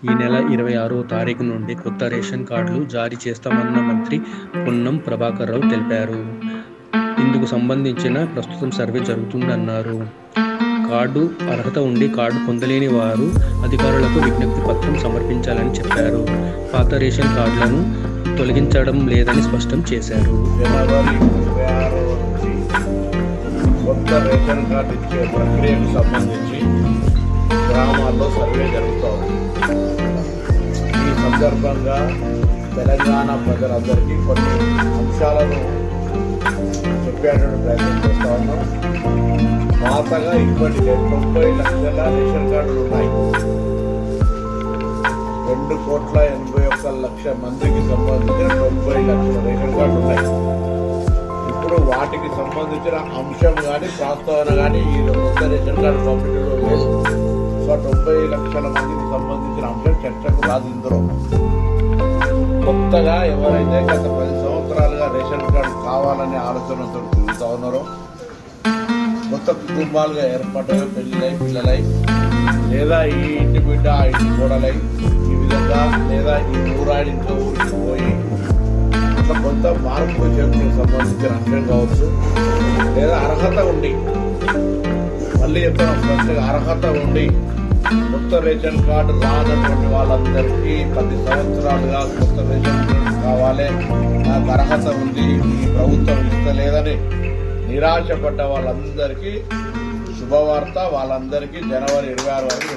ఈ నెల 26వ తారీఖు నుండి కొత్త రేషన్ కార్డులు జారీ చేస్తామన్న మంత్రి పొన్నం ప్రభాకర్ తెలిపారు. ఇందుకు సంబంధించిన ప్రస్తుతం సర్వే జరుగుతుందన్నారు. కార్డు అర్హత ఉండి కార్డు పొందలేని వారు అధికారులకు విజ్ఞప్తి పత్రం సమర్పించాలని చెప్పారు. పాత రేషన్ కార్డులను తొలగించడం లేదని స్పష్టం చేశారు. జనవరి 26 నుంచి కొత్త రేషన్ కార్డు ఇచ్చే ప్రక్రియకు సంబంధించి గ్రామాల్లో సర్వే జరుగుతోంది. ఈ సందర్భంగా తెలంగాణ ప్రజలందరికీ కొన్ని అంశాలను చెప్పేటువంటి ప్రయత్నం చేస్తా ఉన్నాం. పాతగా ఇప్పటికే 90 లక్షల రేషన్ కార్డులు ఉన్నాయి. 2,81,00,000 మందికి సంబంధించిన 90 లక్షల రేషన్ కార్డులు ఉన్నాయి. ఇప్పుడు వాటికి సంబంధించిన అంశం కానీ ప్రస్తావన కానీ ఈ కొత్త రేషన్ కార్డు పంపిణీలో లేదు. సో 90 లక్షల మందికి సంబంధించిన అంశం చర్చకు రాదు. ఇందులో కొత్తగా ఎవరైతే గత 10 సంవత్సరాలుగా రేషన్ కార్డు కావాలనే ఆలోచనతో తిరుగుతూ ఉన్నారో, కొత్త కుటుంబాలుగా ఏర్పడ్డాయో, పెళ్ళిళ్ళై పిల్లలై, లేదా ఈ ఇంటి బిడ్డ ఆ ఇంటి కోడలై, ఈ విధంగా లేదా ఈ ఊరాడి ఇంట్లో ఊరికి పోయి అట్లా కొంత మార్పు చేతికి సంబంధించిన అంశం కావచ్చు, లేదా అర్హత ఉండి, మళ్ళీ చెప్తాను స్పష్టంగా, అర్హత ఉండి కొత్త రేషన్ కార్డు రానటువంటి వాళ్ళందరికీ 10 సంవత్సరాలుగా కొత్త రేషన్ కార్డు కావాలి, నాకు అర్హత ఉంది, ఈ ప్రభుత్వం ఇస్తలేదని నిరాశపడ్డ వాళ్ళందరికీ శుభవార్త. వాళ్ళందరికీ జనవరి 26 వరకు